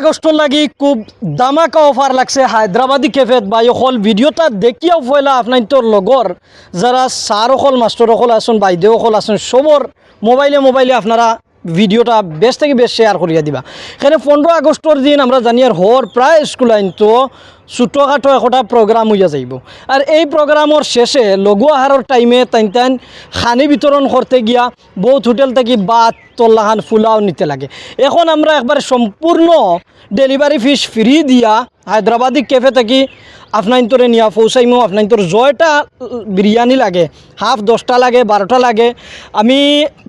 আগস্টর লাগি খুব দামাকা অফার লাগছে হায়দ্রাবাদি ক্যাফেত বা অকল ভিডিওটা দেখিয়াও ফয়লা আপনার তোর লগর যারা স্যার অকল মাস্টার অকল আসুন বাইদেউ অকল আসুন সবর মোবাইলে আপনারা ভিডিওটা বেশ থেকে বেশ শেয়ার করিয়া দিবা। এখানে 15 আগস্টর দিন আমরা জানি আর হর প্রায় স্কুল আইন তো ছোটোখাটো একটা প্রোগ্রাম হইয়া যাইব। আর এই প্রোগ্রামর শেষে লঘু আহারের টাইমে টাইন খানি বিতরণ করতে গিয়া বহুত হোটেল থেকে বাত তল্লাহান ফুলাও নিতে লাগে। এখন আমরা একবারে সম্পূর্ণ ডেলিভারি ফিস ফ্রি দিয়া হায়দ্রাবাদি ক্যাফে থেকে আপনার তোরে নিয়া পৌঁছাইমো। আপনার তোর জয়টা বিরিয়ানি লাগে, হাফ 10টা লাগে 12টা লাগে। আমি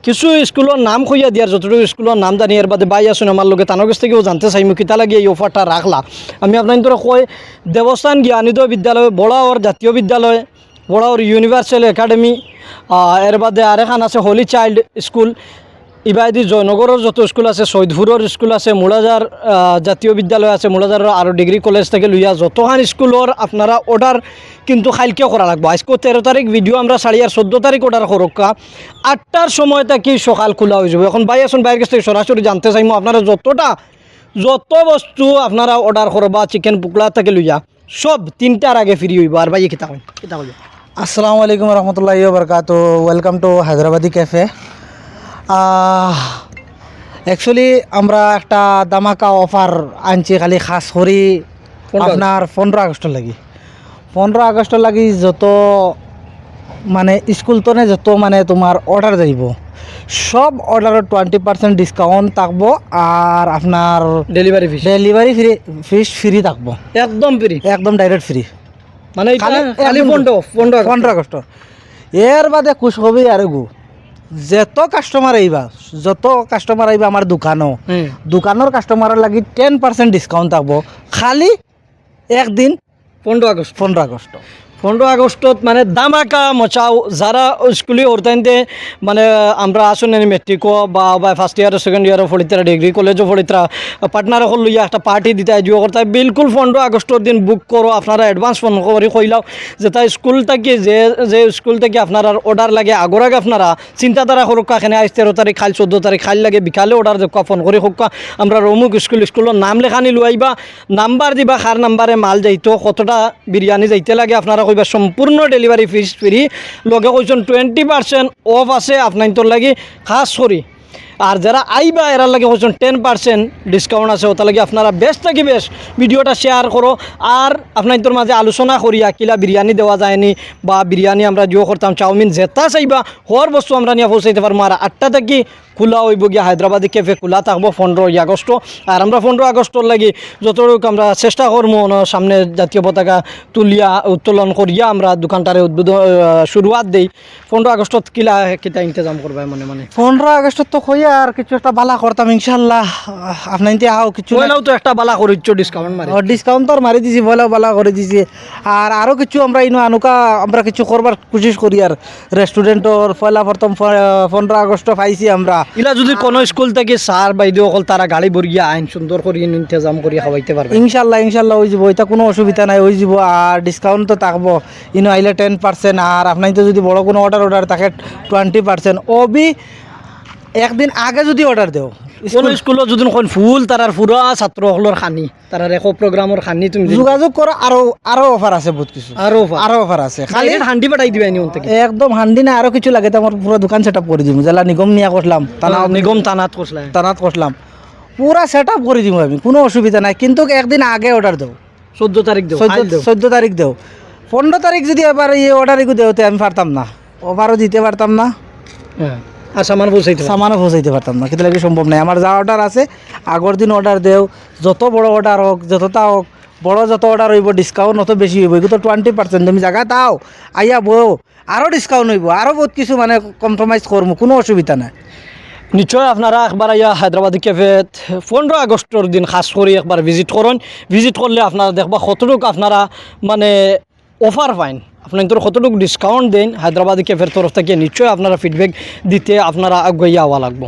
কিছু স্কুলের নাম কইয়া দিয়ার যতটুকু স্কুলের নাম জানি এর বাদে বাই আসুন আমার লোকে তানোর কাছ থেকেও জানতে চাইমো কিতা লাগে এই অফারটা রাখলা। আমি আপনার তোরে কই দেবস্থান জ্ঞানোদয় বিদ্যালয়, বড়াওর জাতীয় বিদ্যালয়, বড়াওর ইউনিভার্সাল একাডেমি, এর বাদে আরেখান আছে হোলি চাইল্ড স্কুল, ইবাইদি জয়নগরের যত স্কুল আছে, সৈদপুরের স্কুল আছে, মুলাজার জাতীয় বিদ্যালয় আছে, মুলাজার আরও ডিগ্রি কলেজ থেকে লইয়া যতখান স্কুলের আপনারা অর্ডার কিন্তু খাইলকেও করা লাগবে। আজকে 13 তারিখ ভিডিও আমরা 14 তারিখ অর্ডার করোকা 8টার সময় থেকে সকাল খোলা হয়ে যাবে। এখন ভাই আসুন বাইরের কাছ থেকে সরাসরি জানতে চাইমো আপনারা যত বস্তু আপনারা অর্ডার করবা চিকেন পুকলা থেকে লইয়া সব 3টার আগে ফ্রি হইব। আর ভাই কিতা কইব আসসালামু আলাইকুম রহমতুল্লাহি ওয়া বারাকাতু। Welcome to Hyderabadi cafe. Actually আমরা একটা দামাকা অফার আনছি খালি খাস করি আপনার 15 আগস্টের লাগি। 15 আগস্টের লাগি যত মানে স্কুল তো যত মানে তোমার অর্ডার যাইব সব অর্ডারের 20% ডিসকাউন্ট থাকবো। আর আপনার ডেলিভারি ফিস ফ্রি থাকবো, একদম ফ্রি, একদম ডাইরেক্ট ফ্রি। মানে খালি 15 আগস্ট। এর বাদে খুশ হবি আর গু যত কাস্টমার আইবা আমার দোকানের কাস্টমারের লাগি 10% ডিসকাউন্ট থাকবো খালি একদিন 15 আগস্টত মানে দামাকা মচাও যারা স্কুলে ওরতাইতে মানে আমরা আসুন মেট্রিকও বা ফার্স্ট ইয়ার সেকেন্ড ইয়ারও ফলিতরা ডিগ্রি কলেজও ফলিতরা পার্টনার হল লইয়া একটা পার্টি দিতে আয়োজন করতে বিলকুল 15 আগস্টর দিন বুক করো। আপনারা অ্যাডভান্স ফোন করে কইলাও যে তাই স্কুল থেকে যে স্কুল থেকে আপনার অর্ডার লাগে আগর আগে আপনারা চিন্তাধারা করুকা এখানে 13 তারিখ খাইল 14 তারিখ খাইল লাগে বিকালে অর্ডার দেখা ফোন করে হোকা আমরা অমুক স্কুলের নাম লেখানি লইবা, নাম্বার দিবা, কার নাম্বারে মাল যাইতো, কতটা বিরিয়ানি যাইতে লাগে আপনারা কইবা। সম্পূর্ণ ডেলিভারি ফিস ফ্রি, লগে কইছেন 20% অফ আছে আপনার তোর লাগি খাস করি। আর যারা আইবা এরার লাগে কইছেন 10% ডিসকাউন্ট আছে। ওটা লাগে আপনারা বেশ থাকি বেশ ভিডিওটা শেয়ার করো। আর আপনার তোর মাঝে আলোচনা করিয়া কিলা বিরিয়ানি দেওয়া যায়নি বা বিরিয়ানি আমরা জিও করতাম, চাউমিন যেটা চাইবা হর বস্তু আমরা নিয়ে পৌঁছাইতে পারবো। আর 8টা থেকে খোলা হইব গিয়া হায়দ্রাবাদি ক্যাফে খোলা থাকবো 15 আগস্ট। আর আমরা 15 আগস্টর লাগি যতটুকু আমরা চেষ্টা করবো সামনে জাতীয় পতাকা উত্তোলন করিয়া আমরা দোকানটারে উদ্বোধন শুরুয়াত দেই। 15 আগস্টত কিতা ইন্তজাম করবা মানে 15 আগস্টত তো কইয়া আর কিছু একটা বালা করতাম ইনশাআল্লাহ। আপনার আও কিছু তো একটা বালা করিচ্ছ ডিসকাউন্ট তো মারি দিছি, বলেও বালা করে দিছি। আর আরও কিছু আমরা আনুকা আমরা কিছু করবার কোশিশ করি। আর রেস্টুরেন্টর পয়লা প্রথম 15 আগস্ট পাইছি আমরা। ইলা যদি কোনো স্কুল থেকে স্যার বাইদেউ অকল তারা গাড়ি ভরিয়া আইন সুন্দর করে ইন্তজাম করিয়া খাওয়াইতে পারবে ইনশাল্লাহ হয়ে যাব, এটা কোনো অসুবিধা নাই, হয়ে যাব। আর ডিসকাউন্ট তো থাকবো আইলে 10%। আর আপনার তো যদি বড় কোনো অর্ডার থাকে 20%। অবি একদিন আগে যদি অর্ডার দেও স্কুলত যদি ফুল তারার পুরা ছাত্র হলর খানি তারার একো প্রোগ্রামর খানি তুমি যোগাযোগ করো। আরো অফার আছে, বহুত কিছু আরো অফার আছে। খালি হান্ডি পাঠাই দিবা নিয়ম থেকে একদম হান্ডি না, আরো কিছু লাগে তো আমার পুরো দোকান সেট আপ করে দিব। জেলা নিগম নিয়া করলাম, নিগম তানাত করলাম, পুরা সেট আপ করে দিব আমি, কোনো অসুবিধা নাই। কিন্তু একদিন আগে অর্ডার দেও, 14 তারিখ দেও, 14 তারিখ দেও। 15 তারিখ যদি এবার এই অর্ডার দেওতে আমি পারতাম না, ওভারও দিতে পারতাম না। হ্যাঁ, আর সামানও পৌঁছাইতে পারতাম না, কিন্তু লাগে সম্ভব নাই। আমার যা অর্ডার আছে আগর দিন অর্ডার দেও। যত বড় অর্ডার হোক, যতটা হোক, বড় যত অর্ডার হইব ডিসকাউন্ট অত বেশি হইব। এগুলো তো 20% তুমি জায়গা তাও আইয়া বউ আরও ডিসকাউন্ট হইব, আরও বহুত কিছু মানে কম্প্রোমাইজ করবো, কোনো অসুবিধা নাই। নিশ্চয় আপনারা একবার আইয়া হায়দ্রাবাদি ক্যাফেত 15 আগস্টের দিন খাস করে একবার ভিজিট করুন। ভিজিট করলে আপনারা দেখবা কতটুকু আপনারা মানে অফার পাইন, আপনার তোর কতটুকু ডিসকাউন্ট দেন হায়দ্রাবাদি ক্যাফের তরফ থেকে। নিশ্চয়ই আপনারা ফিডব্যাক দিতে আপনারা আগাইয়া হওয়া লাগবো।